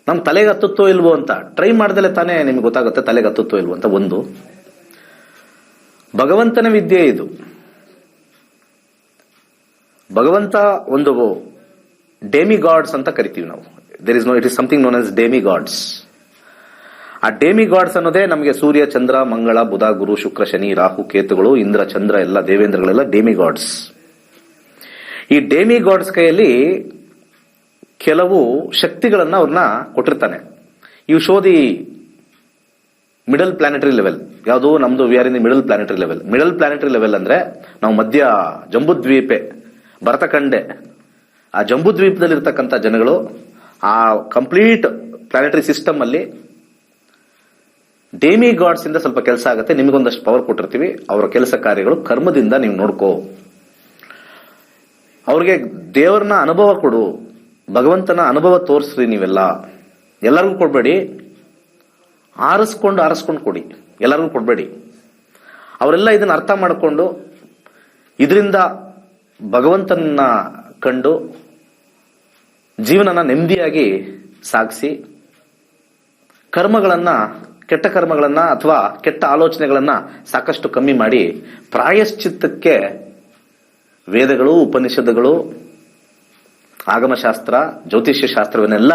ನಮ್ ತಲೆಗೆ ಹತ್ತುತ್ತೋ ಇಲ್ವೋ ಅಂತ ಟ್ರೈ ಮಾಡ್ದಲೆ ತಾನೇ ನಿಮ್ಗೆ ಗೊತ್ತಾಗುತ್ತೆ ತಲೆಗೆ ಹತ್ತುತ್ತೋ ಇಲ್ವೋ ಅಂತ. ಒಂದು ಭಗವಂತನ ವಿದ್ಯೆ ಇದು. ಭಗವಂತ ಒಂದು ಡೆಮಿ ಗಾಡ್ಸ್ ಅಂತ ಕರಿತೀವಿ ನಾವು. It is something known as demi gods. ಆ ಡೆಮಿ ಗಾಡ್ಸ್ ಅನ್ನೋದೇ ನಮಗೆ ಸೂರ್ಯ, ಚಂದ್ರ, ಮಂಗಳ, ಬುಧ, ಗುರು, ಶುಕ್ರ, ಶನಿ, ರಾಹು, ಕೇತುಗಳು, ಇಂದ್ರ, ಚಂದ್ರ, ಎಲ್ಲ ದೇವೇಂದ್ರಗಳೆಲ್ಲ ಡೆಮಿ ಗಾಡ್ಸ್. ಈ ಡೆಮಿ ಗಾಡ್ಸ್ ಕೈಯಲ್ಲಿ ಕೆಲವು ಶಕ್ತಿಗಳನ್ನ ಅವ್ರನ್ನ ಕೊಟ್ಟಿರ್ತಾನೆ. ಇವು show the middle planetary level. ಯಾವುದು ನಮ್ದು, we are in the middle planetary level. Middle planetary level ಅಂದ್ರೆ ನಾವು ಮಧ್ಯ ಜಂಬೂದ್ವೀಪೆ, ಭರತಖಂಡೆ, ಆ ಜಂಬೂದ್ವೀಪದಲ್ಲಿ ಇರ್ತಕ್ಕಂಥ ಜನಗಳು ಆ ಕಂಪ್ಲೀಟ್ ಪ್ಲಾನೆಟರಿ ಸಿಸ್ಟಮ್ ಅಲ್ಲಿ ಡೆಮಿ ಗಾಡ್ಸ್ ಇಂದ ಸ್ವಲ್ಪ ಕೆಲಸ ಆಗುತ್ತೆ. ನಿಮಗೊಂದಷ್ಟು ಪವರ್ ಕೊಟ್ಟಿರ್ತೀವಿ. ಅವರ ಕೆಲಸ ಕಾರ್ಯಗಳು ಕರ್ಮದಿಂದ ನೀವು ನೋಡ್ಕೋ. ಅವ್ರಿಗೆ ದೇವರನ್ನ ಅನುಭವ ಕೊಡು, ಭಗವಂತನ ಅನುಭವ ತೋರಿಸ್ರಿ. ನೀವೆಲ್ಲ ಎಲ್ಲರಿಗೂ ಕೊಡ್ಬೇಡಿ, ಆರಿಸ್ಕೊಂಡು ಕೊಡಿ, ಎಲ್ಲರಿಗೂ ಕೊಡಬೇಡಿ. ಅವರೆಲ್ಲ ಇದನ್ನ ಅರ್ಥ ಮಾಡಿಕೊಂಡು ಇದರಿಂದ ಭಗವಂತನ ಕಂಡು ಜೀವನನ ನೆಮ್ಮದಿಯಾಗಿ ಸಾಗಿಸಿ ಕೆಟ್ಟ ಕರ್ಮಗಳನ್ನ ಅಥವಾ ಕೆಟ್ಟ ಆಲೋಚನೆಗಳನ್ನ ಸಾಕಷ್ಟು ಕಮ್ಮಿ ಮಾಡಿ ಪ್ರಾಯಶ್ಚಿತ್ತಕ್ಕೆ ವೇದಗಳು, ಉಪನಿಷತ್ತುಗಳು, ಆಗಮಶಾಸ್ತ್ರ, ಜ್ಯೋತಿಷ್ಯ ಶಾಸ್ತ್ರವನ್ನೆಲ್ಲ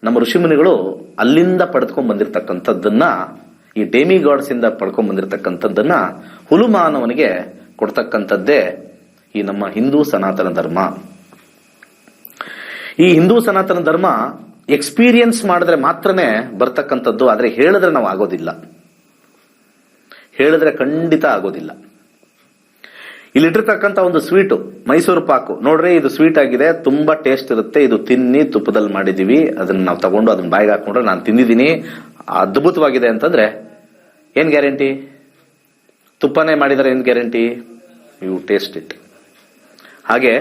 ನಮ್ಮ ಋಷಿಮುನಿಗಳು ಅಲ್ಲಿಂದ ಪಡೆದುಕೊಂಡ್ ಬಂದಿರತಕ್ಕಂಥದ್ದನ್ನ, ಈ ಡೆಮಿಗಾಡ್ಸ್ ಇಂದ ಪಡ್ಕೊಂಡ್ ಬಂದಿರತಕ್ಕಂಥದ್ದನ್ನ ಹುಲುಮಾನವನಿಗೆ ಕೊಡ್ತಕ್ಕಂಥದ್ದೇ ಈ ನಮ್ಮ ಹಿಂದೂ ಸನಾತನ ಧರ್ಮ. ಈ ಹಿಂದೂ ಸನಾತನ ಧರ್ಮ ಎಕ್ಸ್ಪೀರಿಯನ್ಸ್ ಮಾಡಿದ್ರೆ ಮಾತ್ರನೇ ಬರ್ತಕ್ಕಂಥದ್ದು. ಆದ್ರೆ ಹೇಳಿದ್ರೆ ನಾವು ಆಗೋದಿಲ್ಲ, ಹೇಳಿದ್ರೆ ಖಂಡಿತ ಆಗೋದಿಲ್ಲ. ಇಲ್ಲಿಟ್ಟಿರ್ತಕ್ಕಂಥ ಒಂದು ಸ್ವೀಟು ಮೈಸೂರು ಪಾಕು ನೋಡ್ರಿ, ಇದು ಸ್ವೀಟ್ ಆಗಿದೆ, ತುಂಬಾ ಟೇಸ್ಟ್ ಇರುತ್ತೆ, ಇದು ತಿನ್ನಿ, ತುಪ್ಪದಲ್ಲಿ ಮಾಡಿದೀವಿ, ಅದನ್ನ ನಾವು ತಗೊಂಡು ಅದನ್ನ ಬಾಯಿಗೆ ಹಾಕೊಂಡ್ರೆ ನಾನು ತಿಂದಿದ್ದೀನಿ, ಅದ್ಭುತವಾಗಿದೆ ಅಂತಂದ್ರೆ ಏನ್ ಗ್ಯಾರಂಟಿ? ತುಪ್ಪನೇ ಮಾಡಿದರೆ ಏನ್ ಗ್ಯಾರಂಟಿ? You taste it. ಹಾಗೆ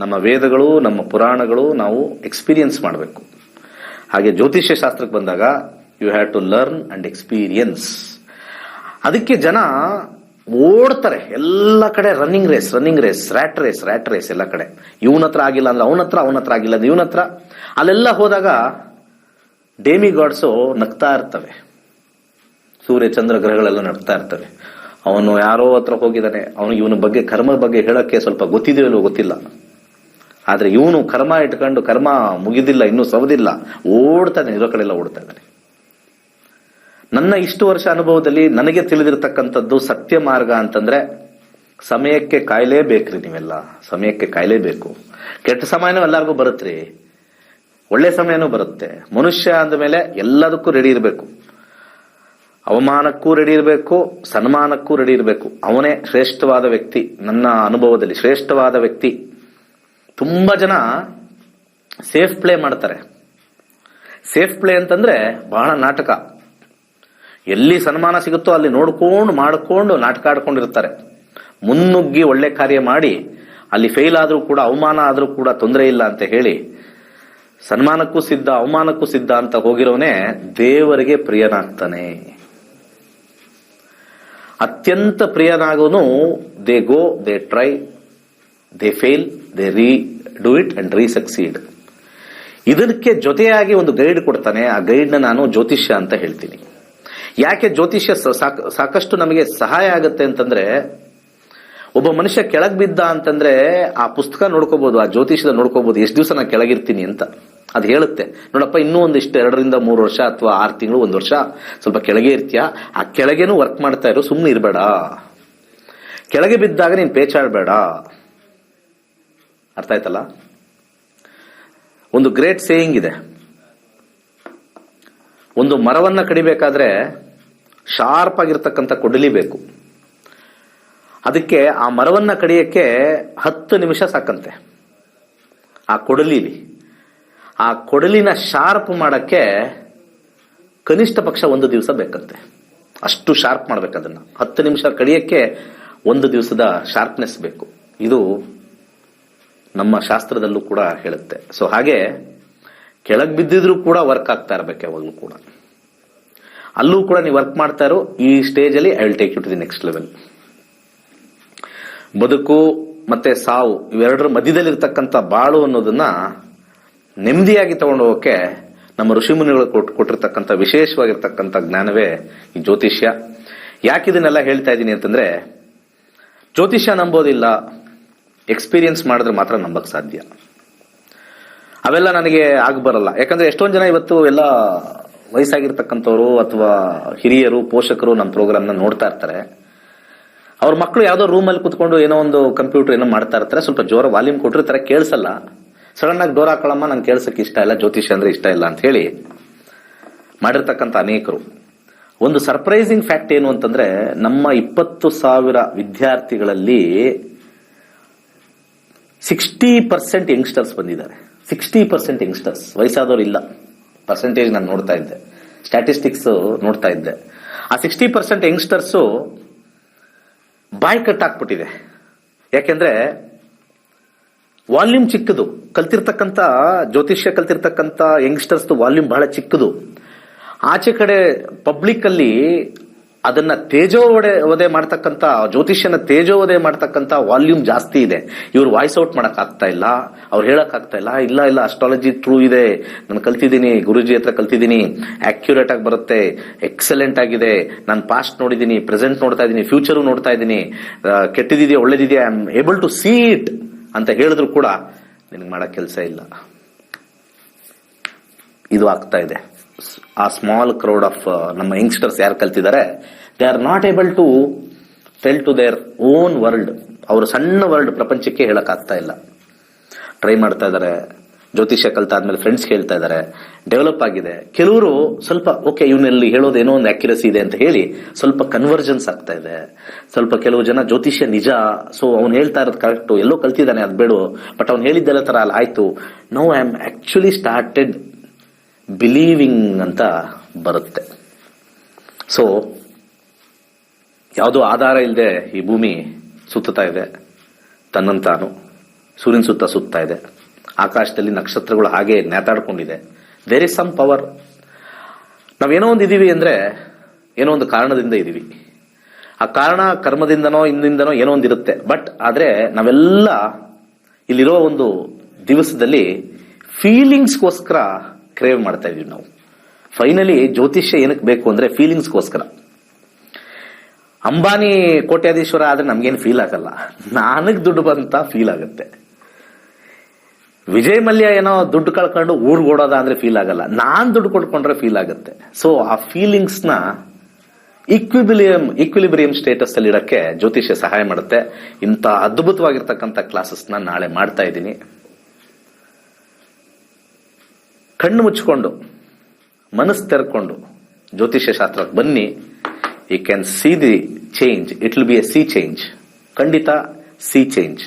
ನಮ್ಮ ವೇದಗಳು, ನಮ್ಮ ಪುರಾಣಗಳು ನಾವು ಎಕ್ಸ್ಪೀರಿಯನ್ಸ್ ಮಾಡಬೇಕು. ಹಾಗೆ ಜ್ಯೋತಿಷ್ಯ ಶಾಸ್ತ್ರಕ್ಕೆ ಬಂದಾಗ you have to learn and experience. ಅದಕ್ಕೆ ಜನ ಓಡ್ತಾರೆ ಎಲ್ಲ ಕಡೆ, ರನ್ನಿಂಗ್ ರೇಸ್, ರ್ಯಾಟ್ ರೇಸ್ ಎಲ್ಲ ಕಡೆ. ಇವನ ಹತ್ರ ಆಗಿಲ್ಲ ಅಂದ್ರೆ ಅವನ ಹತ್ರ ಆಗಿಲ್ಲ ಅಂದ್ರೆ ಇವನ ಹತ್ರ. ಅಲ್ಲೆಲ್ಲ ಹೋದಾಗ ಡೆಮಿಗಾಡ್ಸು ನಗ್ತಾ ಇರ್ತವೆ, ಸೂರ್ಯ ಚಂದ್ರ ಗ್ರಹಗಳೆಲ್ಲ ನಗ್ತಾ ಇರ್ತವೆ. ಅವನು ಯಾರೋ ಹತ್ರ ಹೋಗಿದ್ದಾನೆ, ಅವನು ಇವನ ಬಗ್ಗೆ, ಕರ್ಮ ಬಗ್ಗೆ ಹೇಳಕ್ಕೆ ಸ್ವಲ್ಪ ಗೊತ್ತಿದೆಯೋ ಗೊತ್ತಿಲ್ಲ, ಆದ್ರೆ ಇವನು ಕರ್ಮ ಇಟ್ಕೊಂಡು ಕರ್ಮ ಮುಗಿದಿಲ್ಲ, ಇನ್ನೂ ಸವದಿಲ್ಲ, ಓಡ್ತಾನೆ, ಇರೋ ಕಡೆ ಎಲ್ಲ ಓಡ್ತಾ ಇದ್ದಾನೆ. ನನ್ನ ಇಷ್ಟು ವರ್ಷ ಅನುಭವದಲ್ಲಿ ನನಗೆ ತಿಳಿದಿರತಕ್ಕಂಥದ್ದು ಸತ್ಯ ಮಾರ್ಗ ಅಂತಂದ್ರೆ ಸಮಯಕ್ಕೆ ಕಾಯಲೇಬೇಕ್ರಿ. ನೀವೆಲ್ಲ ಸಮಯಕ್ಕೆ ಕಾಯಲೇಬೇಕು. ಕೆಟ್ಟ ಸಮಯನೂ ಎಲ್ಲರಿಗೂ ಬರುತ್ತ್ರಿ, ಒಳ್ಳೆ ಸಮಯನೂ ಬರುತ್ತೆ. ಮನುಷ್ಯ ಅಂದ ಮೇಲೆ ಎಲ್ಲದಕ್ಕೂ ರೆಡಿ ಇರಬೇಕು. ಅವಮಾನಕ್ಕೂ ರೆಡಿ ಇರಬೇಕು, ಸನ್ಮಾನಕ್ಕೂ ರೆಡಿ ಇರಬೇಕು. ಅವನೇ ಶ್ರೇಷ್ಠವಾದ ವ್ಯಕ್ತಿ. ನನ್ನ ಅನುಭವದಲ್ಲಿ ಶ್ರೇಷ್ಠವಾದ ವ್ಯಕ್ತಿ. ತುಂಬಾ ಜನ ಸೇಫ್ ಪ್ಲೇ ಮಾಡ್ತಾರೆ. ಸೇಫ್ ಪ್ಲೇ ಅಂತಂದ್ರೆ ಬಹಳ ನಾಟಕ. ಎಲ್ಲಿ ಸನ್ಮಾನ ಸಿಗುತ್ತೋ ಅಲ್ಲಿ ಮಾಡಿಕೊಂಡು ನಾಟಕ ಆಡ್ಕೊಂಡಿರ್ತಾರೆ. ಮುನ್ನುಗ್ಗಿ ಒಳ್ಳೆ ಕಾರ್ಯ ಮಾಡಿ ಅಲ್ಲಿ ಫೇಲ್ ಆದ್ರೂ ಕೂಡ, ಅವಮಾನ ಆದ್ರೂ ಕೂಡ ತೊಂದರೆ ಇಲ್ಲ ಅಂತ ಹೇಳಿ ಸನ್ಮಾನಕ್ಕೂ ಸಿದ್ಧ, ಅವಮಾನಕ್ಕೂ ಸಿದ್ಧ ಅಂತ ಹೋಗಿರೋನೇ ದೇವರಿಗೆ ಪ್ರಿಯನಾಗ್ತಾನೆ. ಅತ್ಯಂತ ಪ್ರಿಯನಾಗೋನು they go, they try, they fail, they do it and succeed. ಇದಕ್ಕೆ ಜೊತೆಯಾಗಿ ಒಂದು ಗೈಡ್ ಕೊಡ್ತಾನೆ. ಆ ಗೈಡ್ನ ನಾನು ಜ್ಯೋತಿಷ್ಯ ಅಂತ ಹೇಳ್ತೀನಿ. ಯಾಕೆ ಜ್ಯೋತಿಷ್ಯ ಸಾಕಷ್ಟು ನಮಗೆ ಸಹಾಯ ಆಗುತ್ತೆ ಅಂತಂದ್ರೆ, ಒಬ್ಬ ಮನುಷ್ಯ ಕೆಳಗ್ ಬಿದ್ದ ಅಂತಂದ್ರೆ ಆ ಪುಸ್ತಕ ನೋಡ್ಕೋಬಹುದು, ಆ ಜ್ಯೋತಿಷ್ಯದ ನೋಡ್ಕೋಬಹುದು ಎಷ್ಟು ದಿವಸ ನಾನು ಕೆಳಗಿರ್ತೀನಿ ಅಂತ. ಅದು ಹೇಳುತ್ತೆ, ನೋಡಪ್ಪ ಇನ್ನೂ ಒಂದಿಷ್ಟು 2 ರಿಂದ 3 ವರ್ಷ ಅಥವಾ 6 ತಿಂಗಳು, 1 ವರ್ಷ ಸ್ವಲ್ಪ ಕೆಳಗೆ ಇರ್ತೀಯ, ಆ ಕೆಳಗೇನು ವರ್ಕ್ ಮಾಡ್ತಾ ಇರು, ಸುಮ್ಮನೆ ಇರಬೇಡ. ಕೆಳಗೆ ಬಿದ್ದಾಗ ನೀನ್ ಪೇಚಾಡಬೇಡ. ಅರ್ಥ ಆಯ್ತಲ್ಲ? ಒಂದು ಗ್ರೇಟ್ ಸೇಯಿಂಗ್ ಇದೆ, ಒಂದು ಮರವನ್ನ ಕಡಿಬೇಕಾದ್ರೆ ಶಾರ್ಪ್ ಆಗಿರ್ತಕ್ಕಂಥ ಕೊಡಲಿ ಬೇಕು. ಅದಕ್ಕೆ ಆ ಮರವನ್ನ ಕಡಿಯಕ್ಕೆ 10 ನಿಮಿಷ ಸಾಕಂತೆ. ಆ ಕೊಡಲಿನ ಶಾರ್ಪ್ ಮಾಡಕ್ಕೆ ಕನಿಷ್ಠ ಪಕ್ಷ 1 ದಿವಸ ಬೇಕಂತೆ. ಅಷ್ಟು ಶಾರ್ಪ್ ಮಾಡ್ಬೇಕದನ್ನ. 10 ನಿಮಿಷ ಕಡಿಯಕ್ಕೆ 1 ದಿವಸದ ಶಾರ್ಪ್ನೆಸ್ ಬೇಕು. ಇದು ನಮ್ಮ ಶಾಸ್ತ್ರದಲ್ಲೂ ಕೂಡ ಹೇಳುತ್ತೆ. ಸೊ ಹಾಗೆ ಕೆಳಗ್ ಬಿದ್ದಿದ್ರು ಕೂಡ ವರ್ಕ್ ಆಗ್ತಾ ಇರ್ಬೇಕು ಯಾವಾಗಲೂ ಕೂಡ. ಅಲ್ಲೂ ಕೂಡ ನೀವು ವರ್ಕ್ ಮಾಡ್ತಾ ಇರೋ ಈ ಸ್ಟೇಜ್ ಅಲ್ಲಿ I will take you to the next level. ಬದುಕು ಮತ್ತೆ ಸಾವು ಇವೆರಡರ ಮಧ್ಯದಲ್ಲಿರ್ತಕ್ಕಂಥ ಬಾಳು ಅನ್ನೋದನ್ನ ನೆಮ್ಮದಿಯಾಗಿ ತಗೊಂಡು ಹೋಗಕ್ಕೆ ನಮ್ಮ ಋಷಿಮುನಿಗಳು ಕೊಟ್ಟಿರ್ತಕ್ಕಂಥ ವಿಶೇಷವಾಗಿರ್ತಕ್ಕಂಥ ಜ್ಞಾನವೇ ಈ ಜ್ಯೋತಿಷ್ಯ. ಯಾಕಿದನ್ನೆಲ್ಲ ಹೇಳ್ತಾ ಇದ್ದೀನಿ ಅಂತಂದ್ರೆ, ಜ್ಯೋತಿಷ್ಯ ನಂಬೋದಿಲ್ಲ, ಎಕ್ಸ್ಪೀರಿಯನ್ಸ್ ಮಾಡಿದ್ರೆ ಮಾತ್ರ ನಂಬಕ್ ಸಾಧ್ಯ. ಅವೆಲ್ಲ ನನಗೆ ಬರಲ್ಲ. ಯಾಕಂದ್ರೆ ಎಷ್ಟೊಂದು ಜನ ಇವತ್ತು ಎಲ್ಲ ವಯಸ್ಸಾಗಿರ್ತಕ್ಕಂಥವ್ರು ಅಥವಾ ಹಿರಿಯರು, ಪೋಷಕರು ನಮ್ಮ ಪ್ರೋಗ್ರಾಮ್ನ ನೋಡ್ತಾ ಇರ್ತಾರೆ. ಅವ್ರ ಮಕ್ಕಳು ಯಾವ್ದೋ ರೂಮಲ್ಲಿ ಕುತ್ಕೊಂಡು ಏನೋ ಒಂದು ಕಂಪ್ಯೂಟರ್ ಏನೋ ಮಾಡ್ತಾ ಇರ್ತಾರೆ. ಸ್ವಲ್ಪ ಜೋರ ವಾಲ್ಯೂಮ್ ಕೊಟ್ಟಿರ್ತಾರೆ, ಕೇಳಿಸಲ್ಲ. ಸಡನ್ ಆಗಿ ಡೋರ್ ಹಾಕೊಳ್ಳಮ್ಮ, ನಂಗೆ ಕೇಳಿಸಕ್ಕೆ ಇಷ್ಟ ಇಲ್ಲ, ಜ್ಯೋತಿಷ್ಯ ಅಂದ್ರೆ ಇಷ್ಟ ಇಲ್ಲ ಅಂತ ಹೇಳಿ ಮಾಡಿರ್ತಕ್ಕಂಥ ಅನೇಕರು. ಒಂದು ಸರ್ಪ್ರೈಸಿಂಗ್ ಫ್ಯಾಕ್ಟ್ ಏನು ಅಂತಂದ್ರೆ, ನಮ್ಮ 20,000 ವಿದ್ಯಾರ್ಥಿಗಳಲ್ಲಿ 60% ಯಂಗ್ಸ್ಟರ್ಸ್ ಬಂದಿದ್ದಾರೆ. 60% ಯಂಗ್ಸ್ಟರ್ಸ್, ವಯಸ್ಸಾದವರು ಇಲ್ಲ. ಪರ್ಸೆಂಟೇಜ್ ನಾನು ನೋಡ್ತಾ ಇದ್ದೆ, ಸ್ಟ್ಯಾಟಿಸ್ಟಿಕ್ಸ್ ನೋಡ್ತಾ ಇದ್ದೆ. ಆ 60% ಯಂಗ್ಸ್ಟರ್ಸು ಬಾಯ್ ಕಟ್ ಹಾಕ್ಬಿಟ್ಟಿದೆ. ಯಾಕೆಂದ್ರೆ ವಾಲ್ಯೂಮ್ ಚಿಕ್ಕದು. ಜ್ಯೋತಿಷ್ಯ ಕಲ್ತಿರ್ತಕ್ಕಂಥ ಯಂಗ್ಸ್ಟರ್ಸ್ ವಾಲ್ಯೂಮ್ ಬಹಳ ಚಿಕ್ಕದು. ಆಚೆ ಕಡೆ ಪಬ್ಲಿಕ್ ಅಲ್ಲಿ ಅದನ್ನ ವಧೆ ಮಾಡ್ತಕ್ಕಂಥ ಜ್ಯೋತಿಷ್ಯನ ವಧೆ ಮಾಡ್ತಕ್ಕಂಥ ವಾಲ್ಯೂಮ್ ಜಾಸ್ತಿ ಇದೆ. ಇವ್ರು ವಾಯ್ಸ್ ಔಟ್ ಮಾಡಕ್ ಆಗ್ತಾ ಇಲ್ಲ, ಅವ್ರು ಹೇಳಕ್ ಆಗ್ತಾ ಇಲ್ಲ. ಇಲ್ಲ ಅಸ್ಟ್ರಾಲಜಿ ಟ್ರೂ ಇದೆ, ನಾನು ಕಲ್ತಿದ್ದೀನಿ, ಗುರುಜಿ ಹತ್ರ ಕಲ್ತಿದ್ದೀನಿ, ಅಕ್ಯುರೇಟ್ ಆಗಿ ಬರುತ್ತೆ, ಎಕ್ಸಲೆಂಟ್ ಆಗಿದೆ, ನಾನು ಪಾಸ್ಟ್ ನೋಡಿದ್ದೀನಿ, ಪ್ರೆಸೆಂಟ್ ನೋಡ್ತಾ ಇದ್ದೀನಿ, ಫ್ಯೂಚರು ನೋಡ್ತಾ ಇದ್ದೀನಿ, ಕೆಟ್ಟದಿದೆಯಾ ಒಳ್ಳೇದಿದೆಯಾ, I am able to see it ಅಂತ ಹೇಳಿದ್ರು ಕೂಡ ನಿನಗೆ ಮಾಡಕ್ ಕೆಲಸ ಇಲ್ಲ. ಇದು ಆಗ್ತಾ ಇದೆ. ಆ ಸ್ಮಾಲ್ ಕ್ರೌಡ್ ಆಫ್ ನಮ್ಮ ಯಂಗ್ಸ್ಟರ್ಸ್ ಯಾರು ಕಲ್ತಿದ್ದಾರೆ, they are not able to tell to their own world. ಅವರು ಸಣ್ಣ ವರ್ಲ್ಡ್ ಪ್ರಪಂಚಕ್ಕೆ ಹೇಳಕ್ ಆಗ್ತಾ ಇಲ್ಲ. ಟ್ರೈ ಮಾಡ್ತಾ ಇದ್ದಾರೆ, ಜ್ಯೋತಿಷ್ಯ ಕಲ್ತಾದ್ಮೇಲೆ ಫ್ರೆಂಡ್ಸ್ ಹೇಳ್ತಾ ಇದ್ದಾರೆ, ಡೆವಲಪ್ ಆಗಿದೆ. ಕೆಲವರು ಸ್ವಲ್ಪ ಓಕೆ ಇವನಲ್ಲಿ ಹೇಳೋದೇನೋ ಒಂದು ಅಕ್ಯುರಸಿ ಇದೆ ಅಂತ ಹೇಳಿ ಸ್ವಲ್ಪ ಕನ್ವರ್ಜನ್ಸ್ ಆಗ್ತಾ ಇದೆ. ಸ್ವಲ್ಪ ಕೆಲವು ಜನ ಜ್ಯೋತಿಷ್ಯ ನಿಜ, ಸೊ ಅವ್ನು ಹೇಳ್ತಾ ಇರೋದು ಕರೆಕ್ಟು, ಎಲ್ಲೋ ಕಲ್ತಿದ್ದಾನೆ ಅದು ಬೇಡ, ಬಟ್ ಅವ್ನು ಹೇಳಿದ್ದೆಲ್ಲ ತರ ಅಲ್ಲ ಆಯ್ತು, now I am actually started believing ಅಂತ ಬರುತ್ತೆ. ಸೊ ಯಾವುದೋ ಆಧಾರ ಇಲ್ಲದೆ ಈ ಭೂಮಿ ಸುತ್ತಾ ಇದೆ, ತನ್ನಂತಾನು ಸೂರ್ಯನ ಸುತ್ತಾ ಇದೆ. ಆಕಾಶದಲ್ಲಿ ನಕ್ಷತ್ರಗಳು ಹಾಗೆ ನೇತಾಡ್ಕೊಂಡಿದೆ. There is some power. ನಾವೇನೋ ಒಂದು ಇದೀವಿ ಅಂದ್ರೆ ಏನೋ ಒಂದು ಕಾರಣದಿಂದ ಇದೀವಿ. ಆ ಕಾರಣ ಕರ್ಮದಿಂದನೋ ಹಿಂದಿಂದನೋ ಏನೋ ಒಂದಿರುತ್ತೆ. ಬಟ್ ಆದ್ರೆ ನಾವೆಲ್ಲ ಇಲ್ಲಿರೋ ಒಂದು ದಿವಸದಲ್ಲಿ ಫೀಲಿಂಗ್ಸ್ಗೋಸ್ಕರ ಕ್ರೇವ್ ಮಾಡ್ತಾ ಇದೀವಿ ನಾವು. ಫೈನಲಿ ಜ್ಯೋತಿಷ್ಯ ಏನಕ್ಕೆ ಬೇಕು ಅಂದ್ರೆ ಫೀಲಿಂಗ್ಸ್ಗೋಸ್ಕರ. ಅಂಬಾನಿ ಕೋಟ್ಯಾಧೀಶ್ವರ ಆದ್ರೆ ನಮ್ಗೇನು ಫೀಲ್ ಆಗಲ್ಲ, ನನಗ್ ದುಡ್ಡು ಬಂತ ಫೀಲ್ ಆಗುತ್ತೆ. ವಿಜಯ್ ಮಲ್ಯ ಏನೋ ದುಡ್ಡು ಕಳ್ಕೊಂಡು ಊರ್ಗೋಡೋದ ಅಂದ್ರೆ ಫೀಲ್ ಆಗಲ್ಲ, ನಾನ್ ದುಡ್ಡು ಕೊಡ್ಕೊಂಡ್ರೆ ಫೀಲ್ ಆಗುತ್ತೆ. ಸೊ ಆ ಫೀಲಿಂಗ್ಸ್ ನ ಈಕ್ವಿಲಿಬ್ರಿಯಂ ಸ್ಟೇಟಸ್ ಅಲ್ಲಿ ಇಡಕ್ಕೆ ಜ್ಯೋತಿಷ್ಯ ಸಹಾಯ ಮಾಡುತ್ತೆ. ಇಂಥ ಅದ್ಭುತವಾಗಿರ್ತಕ್ಕಂಥ ಕ್ಲಾಸಸ್ ನ ನಾಳೆ ಮಾಡ್ತಾ ಇದ್ದೀನಿ. ಕಣ್ಣು ಮುಚ್ಕೊಂಡು ಮನಸ್ಸು ತೆರ್ಕೊಂಡು ಜ್ಯೋತಿಷ್ಯ ಶಾಸ್ತ್ರಕ್ಕೆ ಬನ್ನಿ. You can see the change. It will be a sea change. ಖಂಡಿತ ಸಿ ಚೇಂಜ್.